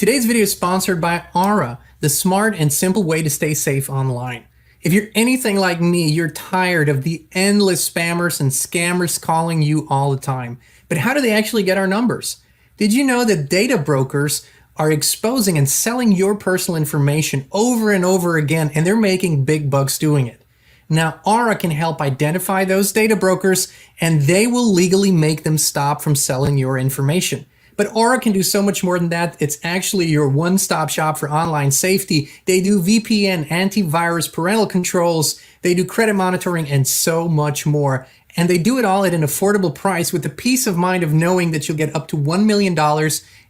Today's video is sponsored by Aura, the smart and simple way to stay safe online. If you're anything like me, you're tired of the endless spammers and scammers calling you all the time. But how do they actually get our numbers? Did you know that data brokers are exposing and selling your personal information over and over again, and they're making big bucks doing it? Now, Aura can help identify those data brokers, and they will legally make them stop from selling your information. But Aura can do so much more than that. It's actually your one-stop shop for online safety. They do VPN, antivirus, parental controls, they do credit monitoring, and so much more. And they do it all at an affordable price with the peace of mind of knowing that you'll get up to $1 million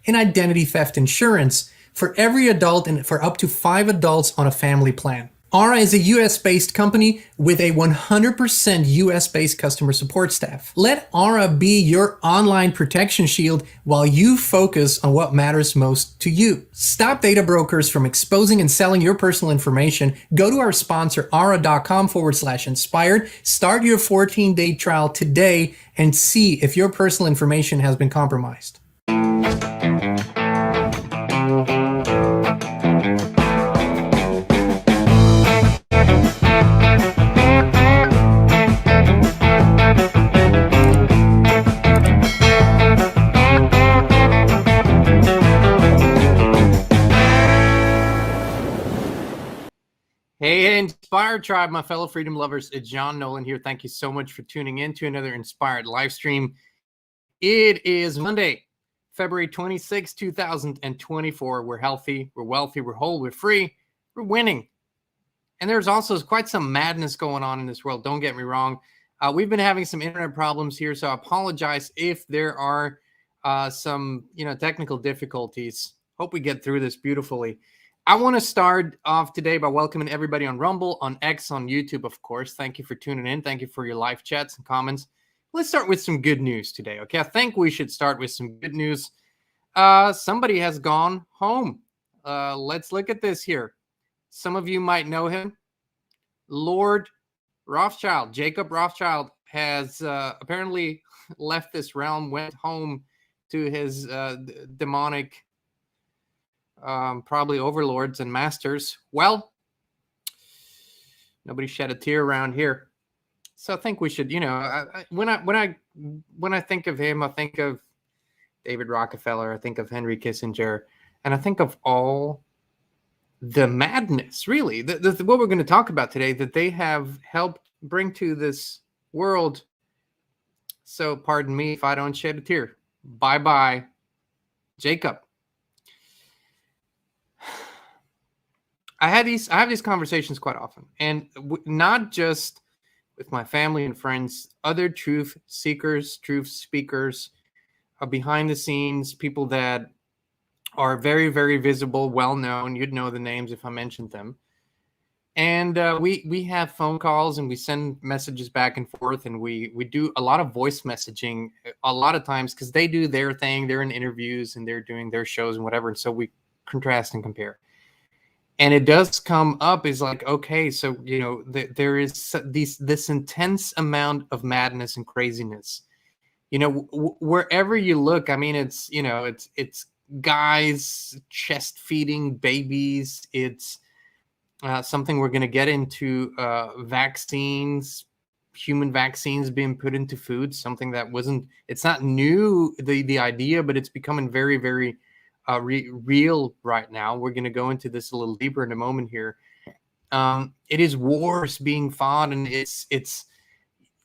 in identity theft insurance for every adult and for up to 5 adults on a family plan. Aura is a US-based company with a 100% US-based customer support staff. Let Aura be your online protection shield while you focus on what matters most to you. Stop data brokers from exposing and selling your personal information. Go to our sponsor, aura.com/inspired. Start your 14-day trial today and see if your personal information has been compromised. Hey, Inspired Tribe, my fellow freedom lovers, it's John Nolan here. Thank you so much for tuning in to another Inspired live stream. It is Monday, February 26, 2024. We're healthy, we're wealthy, we're whole, we're free, we're winning. And there's also quite some madness going on in this world. Don't get me wrong. We've been having some internet problems here, so I apologize if there are some technical difficulties. Hope we get through this beautifully. I want to start off today by welcoming everybody on Rumble, on X, on YouTube, of course. Thank you for tuning in. Thank you for your live chats and comments. Let's start with some good news today, okay? I think we should start with some good news. Somebody has gone home. Let's look at this here. Some of you might know him. Lord Rothchild, Jacob Rothchild, has apparently left this realm, went home to his demonic probably overlords and masters. Well, nobody shed a tear around here, so I think we should. When I think of him, I think of David Rockefeller, I think of Henry Kissinger, and I think of all the madness, really, what we're going to talk about today, that they have helped bring to this world. So, pardon me if I don't shed a tear. Bye bye, Jacob. I have these conversations quite often, and not just with my family and friends, other truth seekers, truth speakers, behind the scenes, people that are very, very visible, well known. You'd know the names if I mentioned them. And we have phone calls and we send messages back and forth, and we do a lot of voice messaging a lot of times because they do their thing. They're in interviews and they're doing their shows and whatever, and so we contrast and compare. And it does come up is like, okay, so, there is this intense amount of madness and craziness, wherever you look. I mean, it's guys chest feeding babies. It's something we're going to get into, vaccines, human vaccines being put into food, something that it's not new, the idea, but it's becoming very, very real right now. We're going to go into this a little deeper in a moment here. It is wars being fought, and it's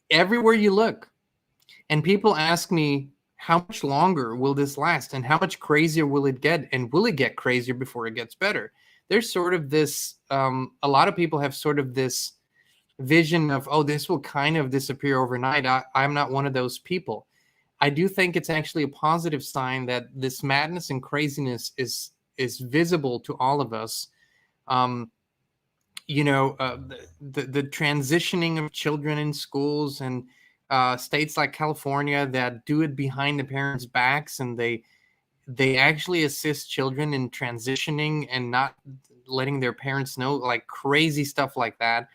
everywhere you look. And people ask me, how much longer will this last, and how much crazier will it get, and will it get crazier before it gets better? There's sort of this, a lot of people have sort of this vision of, oh, this will kind of disappear overnight. I'm not one of those people. I do think it's actually a positive sign that this madness and craziness is visible to all of us. The transitioning of children in schools, and states like California that do it behind the parents' backs, and they actually assist children in transitioning and not letting their parents know, like crazy stuff like that.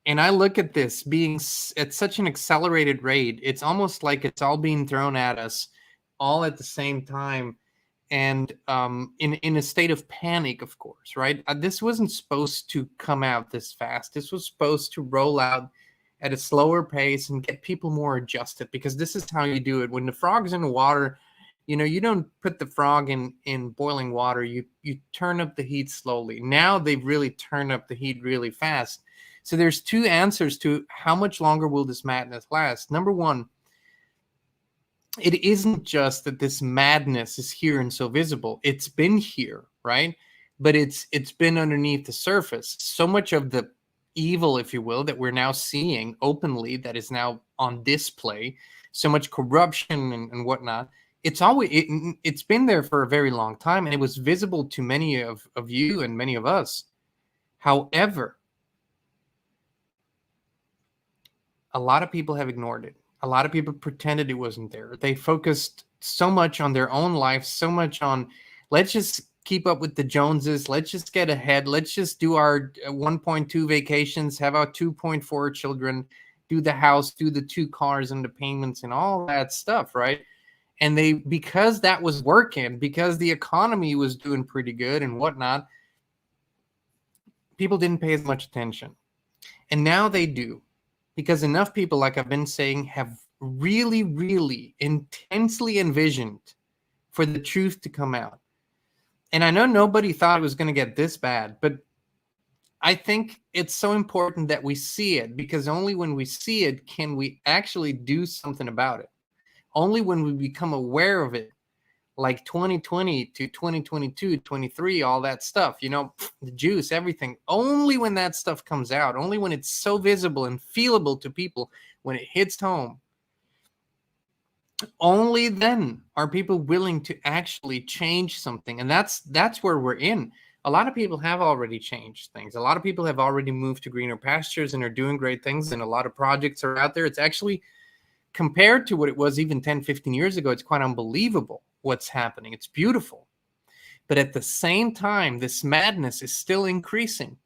And I look at this being at such an accelerated rate. It's almost like it's all being thrown at us all at the same time. and in a state of panic, of course, right? This wasn't supposed to come out this fast. This was supposed to roll out at a slower pace and get people more adjusted, because this is how you do it. When the frog's in the water, you don't put the frog in boiling water. You turn up the heat slowly. Now they've really turned up the heat really fast. So there's two answers to how much longer will this madness last. Number one, it isn't just that this madness is here and so visible. It's been here, right? But it's been underneath the surface. So much of the evil, if you will, that we're now seeing openly, that is now on display, so much corruption and whatnot, it's been there for a very long time, and it was visible to many of you and many of us. However, a lot of people have ignored it. A lot of people pretended it wasn't there. They focused so much on their own life, so much on, let's just keep up with the Joneses. Let's just get ahead. Let's just do our 1.2 vacations, have our 2.4 children, do the house, do the 2 cars and the payments and all that stuff, right? And because that was working, because the economy was doing pretty good and whatnot, people didn't pay as much attention. And now they do. Because enough people, like I've been saying, have really, really intensely envisioned for the truth to come out. And I know nobody thought it was going to get this bad, but I think it's so important that we see it, because only when we see it can we actually do something about it. Only when we become aware of it, like 2020 to 2022, 23, all that stuff, the juice, everything. Only when that stuff comes out, only when it's so visible and feelable to people, when it hits home, only then are people willing to actually change something. And that's where we're in. A lot of people have already changed things. A lot of people have already moved to greener pastures and are doing great things. And a lot of projects are out there. It's actually, compared to what it was even 10, 15 years ago, it's quite unbelievable what's happening. It's beautiful. But at the same time, this madness is still increasing,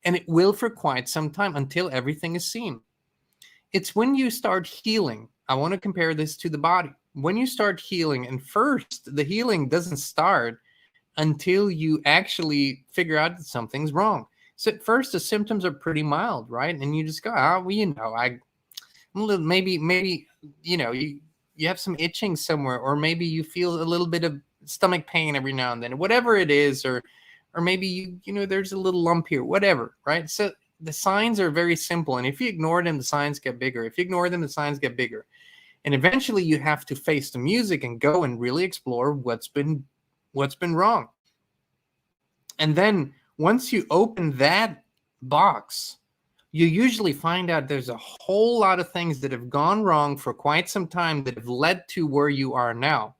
and it will for quite some time, until everything is seen. It's when you start healing. I want to compare this to the body. When you start healing, and first, the healing doesn't start until you actually figure out that something's wrong. So at first, the symptoms are pretty mild, right? And you just go, I'm a little, maybe, you have some itching somewhere, or maybe you feel a little bit of stomach pain every now and then, whatever it is, or maybe there's a little lump here, whatever, right? So the signs are very simple, and if you ignore them, the signs get bigger. If you ignore them, the signs get bigger, and eventually you have to face the music and go and really explore what's been wrong. And then once you open that box, you usually find out there's a whole lot of things that have gone wrong for quite some time that have led to where you are now.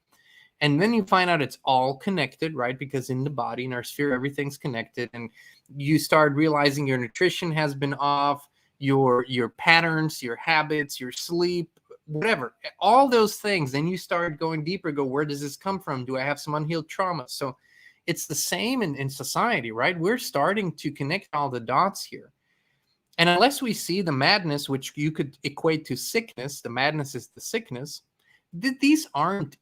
And then you find out it's all connected, right? Because in the body, in our sphere, everything's connected. And you start realizing your nutrition has been off, your patterns, your habits, your sleep, whatever, all those things. Then you start going deeper, where does this come from? Do I have some unhealed trauma? So it's the same in society, right? We're starting to connect all the dots here. And unless we see the madness, which you could equate to sickness, the madness is the sickness, these aren't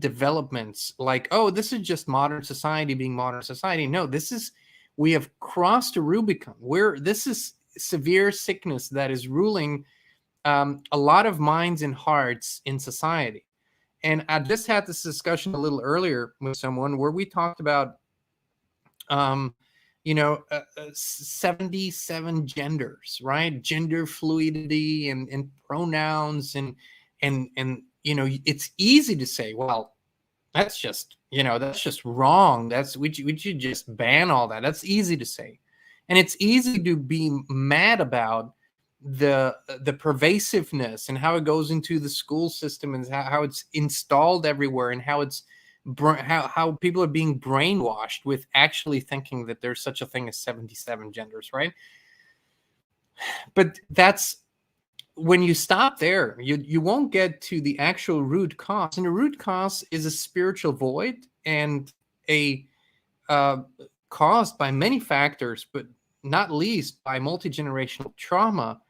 developments like, oh, this is just modern society being modern society. No, we have crossed a Rubicon. This is severe sickness that is ruling a lot of minds and hearts in society. And I just had this discussion a little earlier with someone where we talked about 77 genders, right? Gender fluidity and pronouns and it's easy to say, well, that's just wrong. We should just ban all that. That's easy to say. And it's easy to be mad about the pervasiveness and how it goes into the school system and how it's installed everywhere, and how people are being brainwashed with actually thinking that there's such a thing as 77 genders, right? But that's when you stop there, you won't get to the actual root cause. And the root cause is a spiritual void, and caused by many factors, but not least by multi-generational trauma.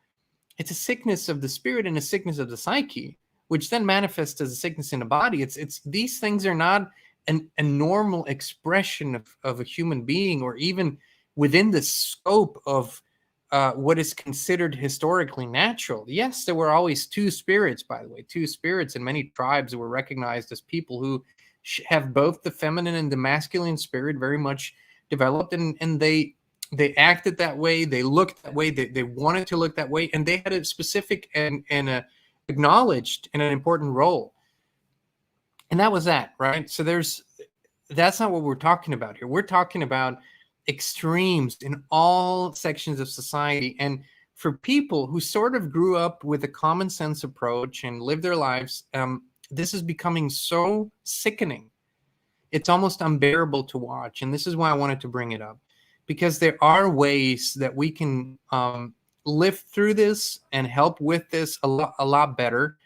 It's a sickness of the spirit and a sickness of the psyche. which then manifests as a sickness in the body. It's these things are not a normal expression of a human being, or even within the scope of what is considered historically natural. Yes, there were always two spirits, by the way, two spirits in many tribes that were recognized as people who have both the feminine and the masculine spirit very much developed, and they acted that way, they looked that way, they wanted to look that way, and they had a specific and a acknowledged and an important role. And that was that, right? So that's not what we're talking about here. We're talking about extremes in all sections of society. And for people who sort of grew up with a common sense approach and lived their lives, this is becoming so sickening. It's almost unbearable to watch. And this is why I wanted to bring it up, because there are ways that we can live through this and help with this a lot better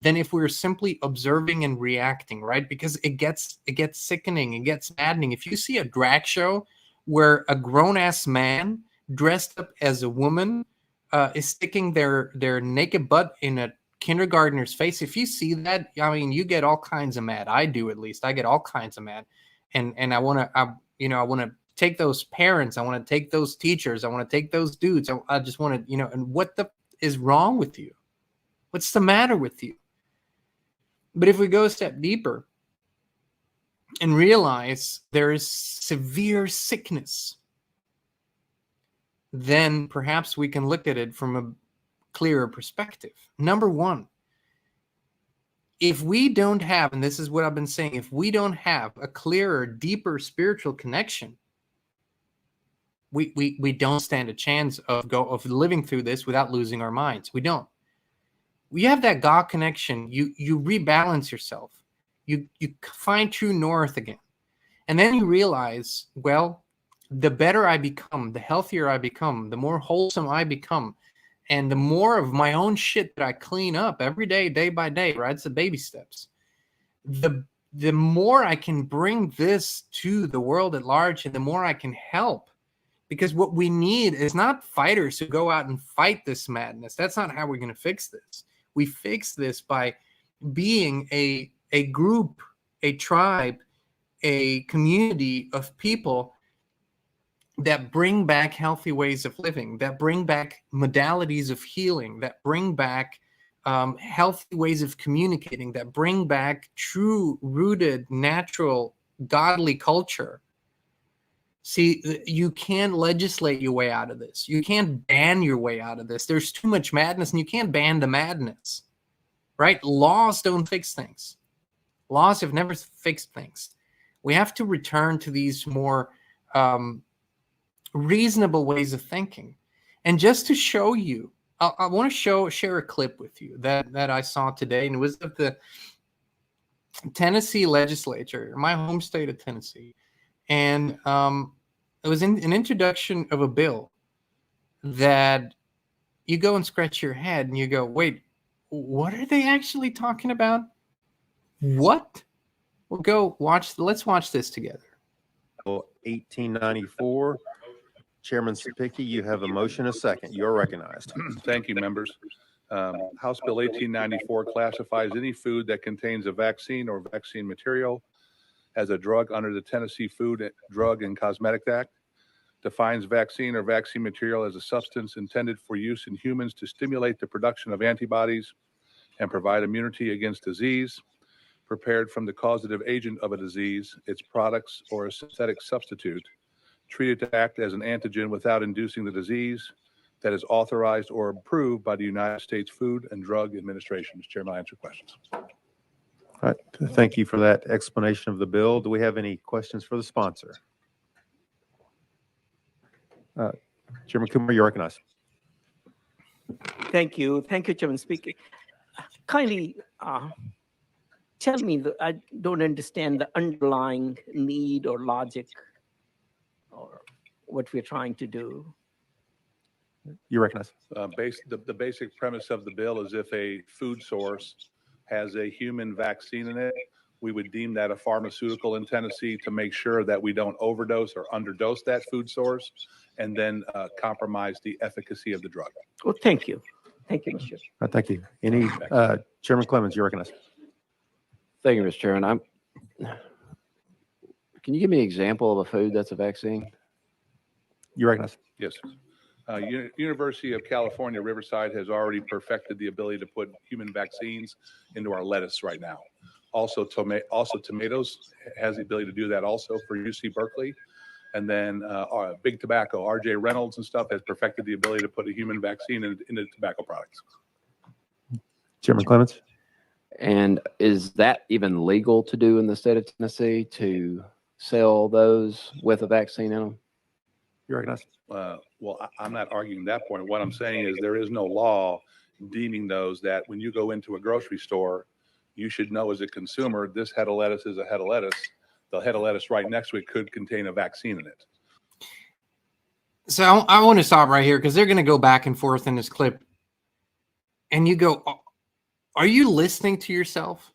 than if we were simply observing and reacting, right? Because it gets sickening, it gets maddening. If you see a drag show where a grown-ass man dressed up as a woman is sticking their naked butt in a kindergartner's face, if you see that, I mean, you get all kinds of mad. I do, at least. I get all kinds of mad, and I want to take those parents. I want to take those teachers. I want to take those dudes. I just want to, and what the is wrong with you? What's the matter with you? But if we go a step deeper and realize there is severe sickness, then perhaps we can look at it from a clearer perspective. Number one, if we don't have, and this is what I've been saying, if we don't have a clearer, deeper spiritual connection, we don't stand a chance of living through this without losing our minds. We don't. We have that God connection. You rebalance yourself. You find true north again. And then you realize, well, the better I become, the healthier I become, the more wholesome I become, and the more of my own shit that I clean up every day, day by day, right? It's the baby steps. The more I can bring this to the world at large, and the more I can help. Because what we need is not fighters who go out and fight this madness. That's not how we're going to fix this. We fix this by being a group, a tribe, a community of people that bring back healthy ways of living, that bring back modalities of healing, that bring back healthy ways of communicating, that bring back true, rooted, natural, godly culture. See, you can't legislate your way out of this. You can't ban your way out of this. There's too much madness, and you can't ban the madness, right? Laws don't fix things. Laws have never fixed things. We have to return to these more reasonable ways of thinking. And just to show you, I want to share a clip with you that I saw today, and it was of the Tennessee legislature, my home state of Tennessee. And it was an introduction of a bill that you go and scratch your head and you go, wait, what are they actually talking about? What? Well, let's watch this together. 1894. Chairman Sapicki, you have a motion, a second. You're recognized. Thank you, members. House Bill 1894 classifies any food that contains a vaccine or vaccine material as a drug under the Tennessee Food, Drug, and Cosmetic Act, defines vaccine or vaccine material as a substance intended for use in humans to stimulate the production of antibodies and provide immunity against disease, prepared from the causative agent of a disease, its products, or a synthetic substitute, treated to act as an antigen without inducing the disease, that is authorized or approved by the United States Food and Drug Administration. Mr. Chairman, I'll answer questions. All right. Thank you for that explanation of the bill. Do we have any questions for the sponsor? Chairman Coomer, you're recognized. Thank you. Thank you, Chairman Speaker. Kindly tell me, I don't understand the underlying need or logic or what we're trying to do. You recognize. The basic premise of the bill is if a food source has a human vaccine in it, we would deem that a pharmaceutical in Tennessee to make sure that we don't overdose or underdose that food source and then compromise the efficacy of the drug. Well, thank you. Thank you, Mr. Chair. Thank you. Any, Chairman Clemens, you recognize? Thank you, Mr. Chairman. Can you give me an example of a food that's a vaccine? You recognize? Yes. University of California, Riverside has already perfected the ability to put human vaccines into our lettuce right now. Also, tomatoes has the ability to do that also for UC Berkeley. And then Big Tobacco, RJ Reynolds and stuff has perfected the ability to put a human vaccine into tobacco products. Chairman Clemens? And is that even legal to do in the state of Tennessee, to sell those with a vaccine in them? You recognize? Well, I'm not arguing that point. What I'm saying is there is no law deeming those that when you go into a grocery store, you should know as a consumer, this head of lettuce is a head of lettuce. The head of lettuce right next to it could contain a vaccine in it. So I want to stop right here because they're going to go back and forth in this clip. And you go, are you listening to yourself?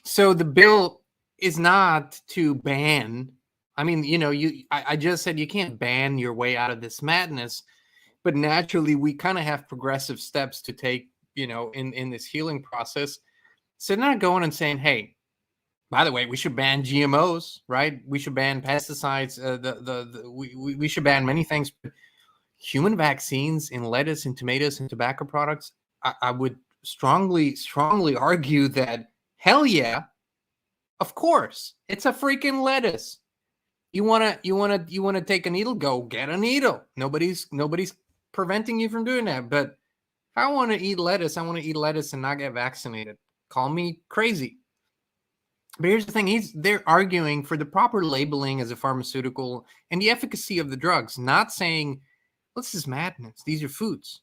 So the bill is not to ban. I mean, you know, I just said you can't ban your way out of this madness, but naturally we kind of have progressive steps to take, you know, in this healing process. So they're not going and saying, hey, by the way, we should ban GMOs, right? We should ban pesticides. We should ban many things. But human vaccines in lettuce and tomatoes and tobacco products, I would strongly argue that hell yeah, of course, it's a freaking lettuce. You wanna take a needle? Go get a needle. Nobody's preventing you from doing that. But if I want to eat lettuce, I want to eat lettuce and not get vaccinated. Call me crazy. But here's the thing: they're arguing for the proper labeling as a pharmaceutical and the efficacy of the drugs, not saying, well, this is madness. These are foods.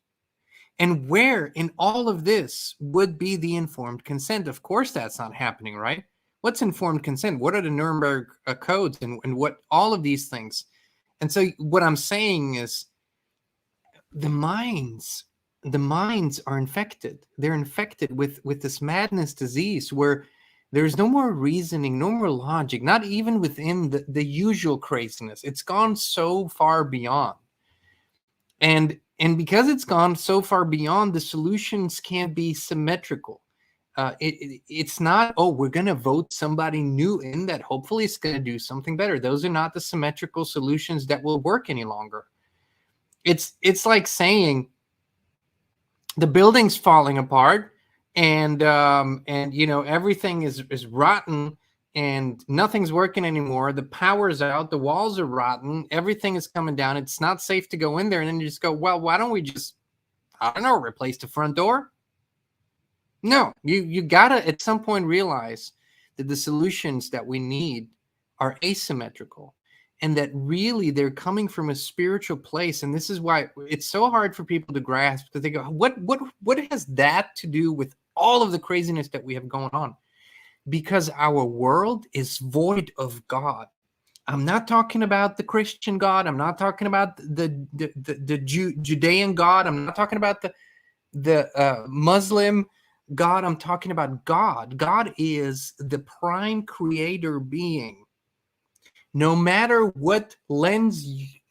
And where in all of this would be the informed consent? Of course, that's not happening, right? What's informed consent? What are the Nuremberg codes and what all of these things? And so what I'm saying is the minds are infected. They're infected with this madness disease where there's no more reasoning, no more logic, not even within the usual craziness. It's gone so far beyond. And because it's gone so far beyond, the solutions can't be symmetrical. It's not, oh, we're going to vote somebody new in that hopefully is going to do something better. Those are not the symmetrical solutions that will work any longer. It's like saying the building's falling apart and you know, everything is rotten and nothing's working anymore. The power's out, the walls are rotten, everything is coming down. It's not safe to go in there. And then you just go, well, why don't we just, I don't know, replace the front door? No, you gotta at some point realize that the solutions that we need are asymmetrical and that really they're coming from a spiritual place. And this is why it's so hard for people to grasp, because they go, what has that to do with all of the craziness that we have going on? Because our world is void of God. I'm not talking about the Christian God. I'm not talking about the Judean God. I'm not talking about the Muslim God. I'm talking about God. God is the prime creator being. No matter what lens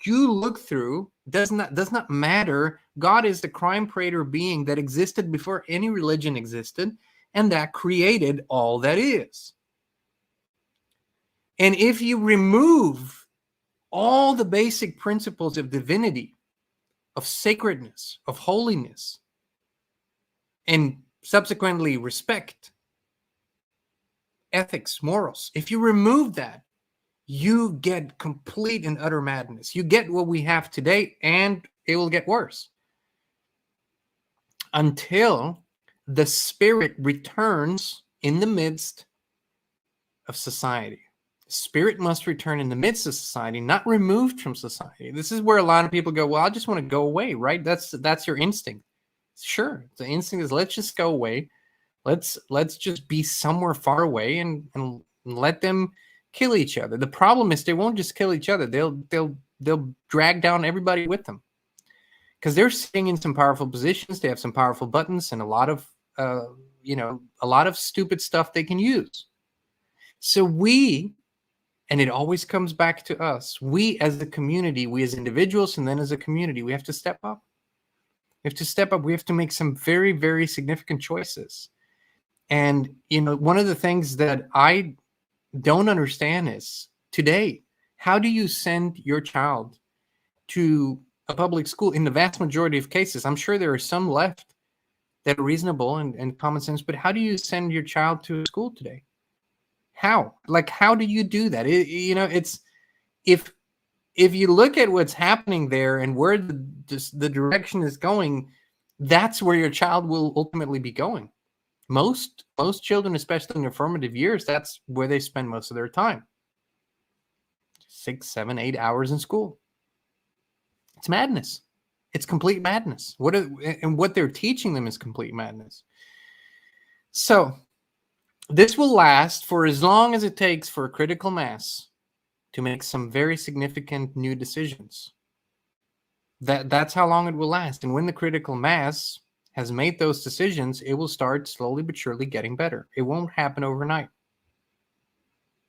you look through, does not matter. God is the prime creator being that existed before any religion existed, and that created all that is. And if you remove all the basic principles of divinity, of sacredness, of holiness, and subsequently respect, ethics, morals, if you remove that, you get complete and utter madness. You get what we have today, and it will get worse until the spirit returns in the midst of society. Spirit must return in the midst of society, not removed from society. This is where a lot of people go, well, I just want to go away, right? That's your instinct. Sure, the instinct is let's just go away. Let's just be somewhere far away and let them kill each other. The problem is they won't just kill each other. They'll drag down everybody with them because they're sitting in some powerful positions. They have some powerful buttons and a lot of stupid stuff they can use. So and it always comes back to us. We as a community, we as individuals, and then as a community, we have to step up. We have to step up. We have to make some very, very significant choices. And, you know, one of the things that I don't understand is today, how do you send your child to a public school? In the vast majority of cases, I'm sure there are some left that are reasonable and common sense, but how do you send your child to a school today? How? Like, how do you do that? You know, it's, if you look at what's happening there and where the direction is going, that's where your child will ultimately be going. Most children, especially in their formative years, that's where they spend most of their time. 6, 7, 8 hours in school. It's madness. It's complete madness. What they're teaching them is complete madness. So this will last for as long as it takes for a critical mass to make some very significant new decisions. That's how long it will last. And when the critical mass has made those decisions, it will start slowly but surely getting better. It won't happen overnight.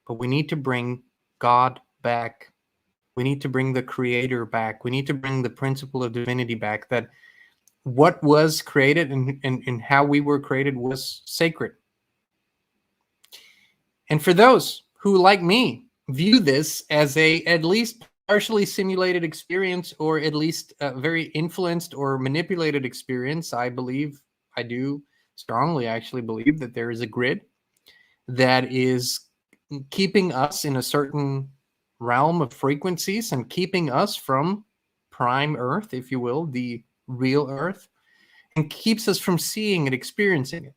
But we need to bring God back. We need to bring the Creator back. We need to bring the principle of divinity back, that what was created and how we were created was sacred. And for those who, like me, view this as a at least partially simulated experience, or at least a very influenced or manipulated experience, I do strongly actually believe that there is a grid that is keeping us in a certain realm of frequencies and keeping us from prime Earth, if you will, the real Earth, and keeps us from seeing and experiencing it.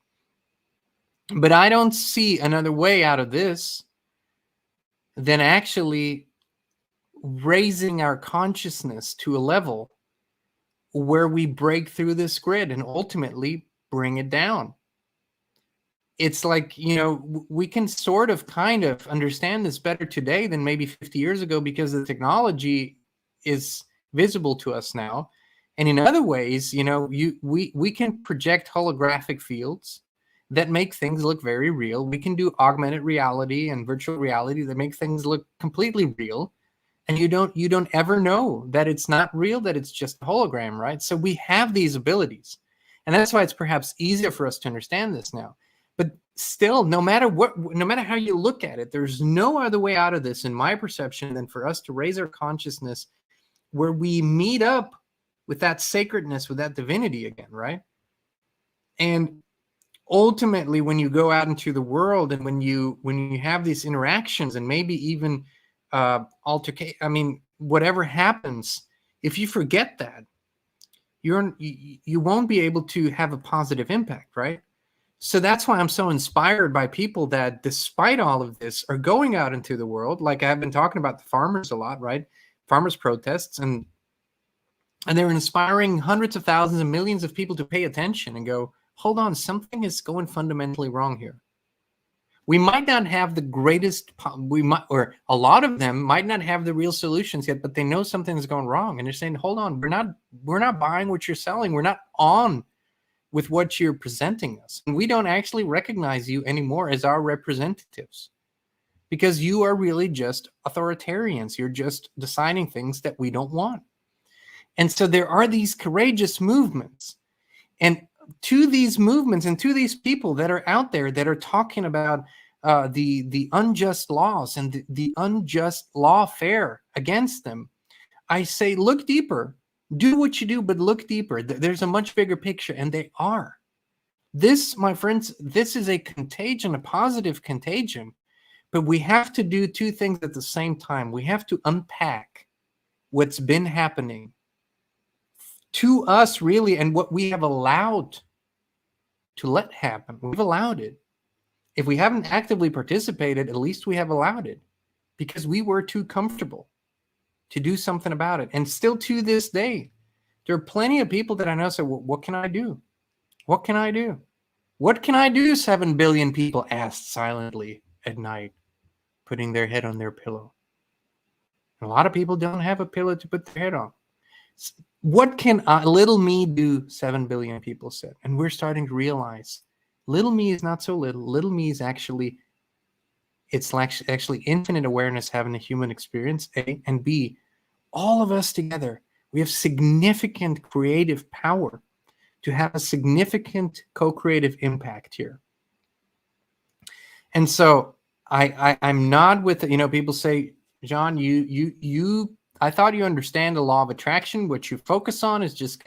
But I don't see another way out of this than actually raising our consciousness to a level where we break through this grid and ultimately bring it down. It's like, you know, we can sort of kind of understand this better today than maybe 50 years ago because the technology is visible to us now. And in other ways, you know, we can project holographic fields that make things look very real. We can do augmented reality and virtual reality that make things look completely real. And you don't ever know that it's not real, that it's just a hologram, right? So we have these abilities. And that's why it's perhaps easier for us to understand this now. But still, no matter how you look at it, there's no other way out of this, in my perception, than for us to raise our consciousness where we meet up with that sacredness, with that divinity again, right? And ultimately, when you go out into the world and when you have these interactions and maybe even altercation, I mean, whatever happens, if you forget that, you won't be able to have a positive impact, right? So that's why I'm so inspired by people that, despite all of this, are going out into the world. Like I've been talking about the farmers a lot, right? Farmers protests, and they're inspiring hundreds of thousands and millions of people to pay attention and go, hold on, something is going fundamentally wrong here. We might not have the greatest, or a lot of them might not have the real solutions yet, but they know something's going wrong. And they're saying, hold on, we're not buying what you're selling. We're not on with what you're presenting us. And we don't actually recognize you anymore as our representatives, because you are really just authoritarians. You're just deciding things that we don't want. And so there are these courageous movements. And to these movements and to these people that are out there that are talking about the unjust laws and the unjust lawfare against them, I say, look deeper. Do what you do, but look deeper. There's a much bigger picture, and they are. This, my friends, this is a contagion, a positive contagion, but we have to do two things at the same time. We have to unpack what's been happening to us, really, and what we have allowed to let happen. We've allowed it. If we haven't actively participated, at least we have allowed it, because we were too comfortable to do something about it. And still to this day, there are plenty of people that I know say, well, what can I do? What can I do? What can I do? 7 billion people asked silently at night, putting their head on their pillow. A lot of people don't have a pillow to put their head on. What can little me do? 7 billion people said. And we're starting to realize little me is not so little. Little me is actually, it's actually infinite awareness having a human experience, A, and B, all of us together We have significant creative power to have a significant co-creative impact here. And so I'm not with, people say, John, I thought you understand the law of attraction. What you focus on is just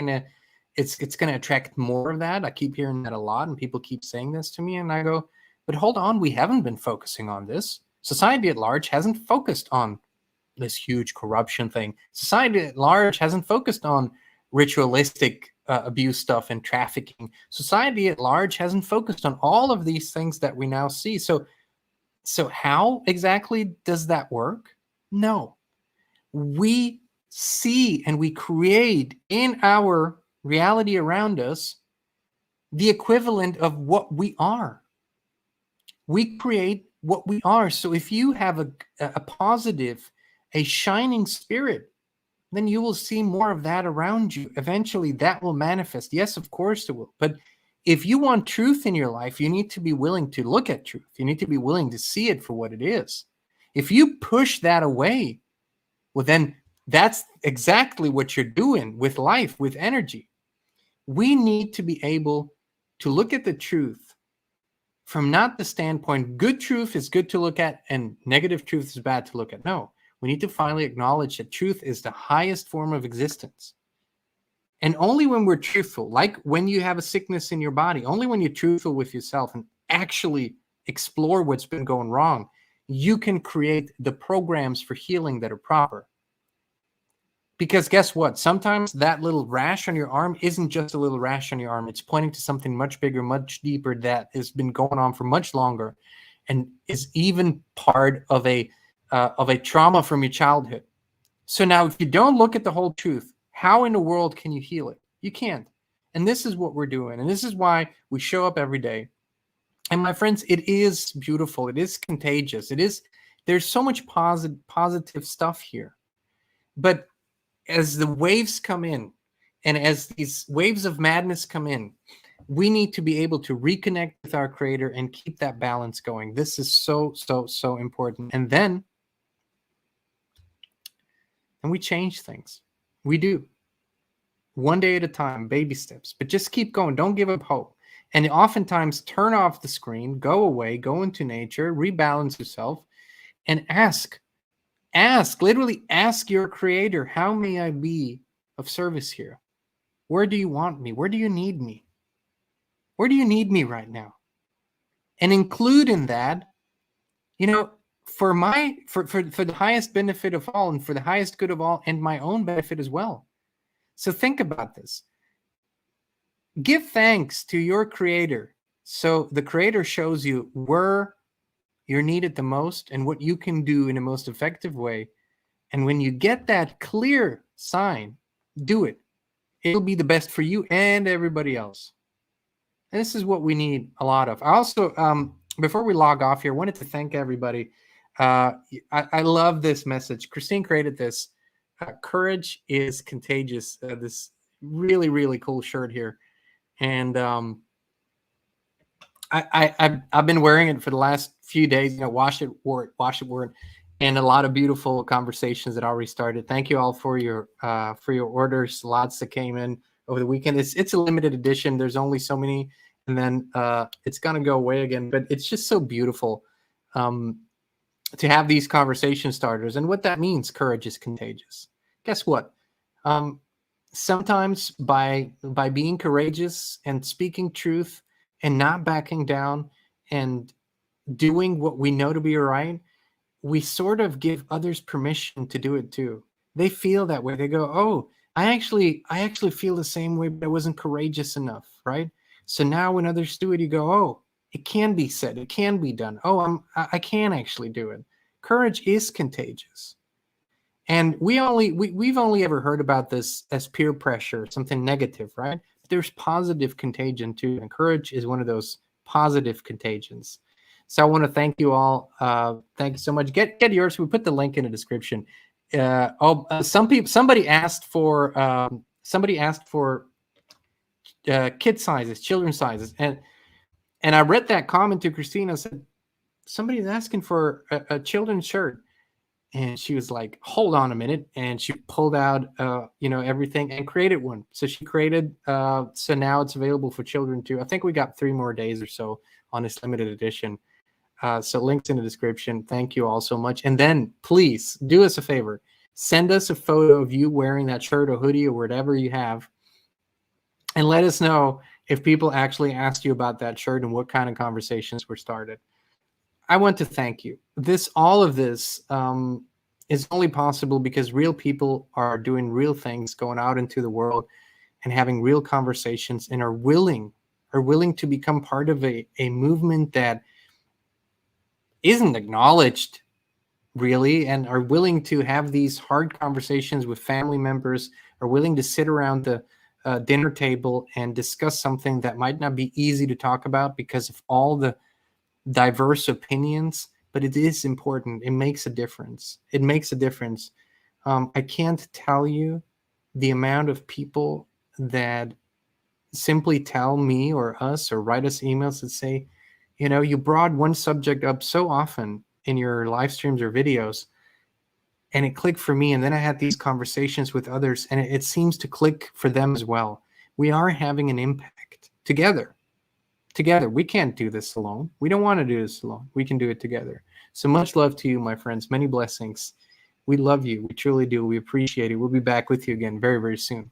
it's gonna attract more of that. I keep hearing that a lot, and people keep saying this to me, and I go, but hold on, we haven't been focusing on this. Society at large hasn't focused on this huge corruption thing. Society at large hasn't focused on ritualistic abuse stuff and trafficking. Society at large hasn't focused on all of these things that we now see. So how exactly does that work? No. We see and we create in our reality around us the equivalent of what we are. We create what we are. So if you have a positive, a shining spirit, then you will see more of that around you. Eventually that will manifest. Yes, of course it will. But if you want truth in your life, you need to be willing to look at truth. You need to be willing to see it for what it is. If you push that away, well, then that's exactly what you're doing with life, with energy. We need to be able to look at the truth from not the standpoint, good truth is good to look at and negative truth is bad to look at. No. We need to finally acknowledge that truth is the highest form of existence. And only when we're truthful, like when you have a sickness in your body, only when you're truthful with yourself and actually explore what's been going wrong, you can create the programs for healing that are proper. Because guess what? Sometimes that little rash on your arm isn't just a little rash on your arm. It's pointing to something much bigger, much deeper that has been going on for much longer and is even part of a trauma from your childhood. So now if you don't look at the whole truth, how in the world can you heal it? You can't. And this is what we're doing. And this is why we show up every day. And my friends, it is beautiful. It is contagious. There's so much positive stuff here. But as the waves come in and as these waves of madness come in, we need to be able to reconnect with our creator and keep that balance going. This is so, so, so important. And then we change things. We do. One day at a time, baby steps. But just keep going. Don't give up hope. And oftentimes turn off the screen, go away, go into nature, rebalance yourself, and ask. Literally ask your creator, how may I be of service here? Where do you want me? Where do you need me? Where do you need me right now? And include in that, for the highest benefit of all and for the highest good of all and my own benefit as well. So think about this. Give thanks to your creator. So the creator shows you where you're needed the most and what you can do in the most effective way. And when you get that clear sign, do it. It'll be the best for you and everybody else. And this is what we need a lot of. I also, before we log off here, wanted to thank everybody. I love this message. Christine created this. Courage is contagious. This really, really cool shirt here. And I've been wearing it for the last few days. Wash it, wore it, and a lot of beautiful conversations that already started. Thank you all for your orders. Lots that came in over the weekend. It's a limited edition. There's only so many, and then it's gonna go away again. But it's just so beautiful to have these conversation starters. And what that means, courage is contagious. Guess what? Sometimes by being courageous and speaking truth and not backing down and doing what we know to be right, we sort of give others permission to do it too. They feel that way. They go, oh, I actually feel the same way, but I wasn't courageous enough, right? So now when others do it, you go, oh, it can be said, it can be done. Oh, I can actually do it. Courage is contagious. And we've only ever heard about this as peer pressure, something negative, right? But there's positive contagion too, and courage is one of those positive contagions. So I want to thank you all. Thank you so much. Get yours. We put the link in the description. Somebody asked for kid sizes, children sizes, and I read that comment to Christina. I said, somebody's asking for a children's shirt. And she was like, hold on a minute. And she pulled out, everything and created one. So she created, so now it's available for children too. I think we got 3 more days or so on this limited edition. So links in the description. Thank you all so much. And then please do us a favor. Send us a photo of you wearing that shirt or hoodie or whatever you have. And let us know if people actually asked you about that shirt and what kind of conversations were started. I want to thank you. All of this is only possible because real people are doing real things, going out into the world and having real conversations, and are willing to become part of a movement that isn't acknowledged really, and are willing to have these hard conversations with family members, are willing to sit around the dinner table and discuss something that might not be easy to talk about because of all the diverse opinions, but it is important. It makes a difference. It makes a difference. I can't tell you the amount of people that simply tell me or us or write us emails that say, you brought one subject up so often in your live streams or videos, and it clicked for me. And then I had these conversations with others, and it seems to click for them as well. We are having an impact together. We can't do this alone. We don't want to do this alone. We can do it together. So much love to you, my friends. Many blessings. We love you. We truly do. We appreciate it. We'll be back with you again very, very soon.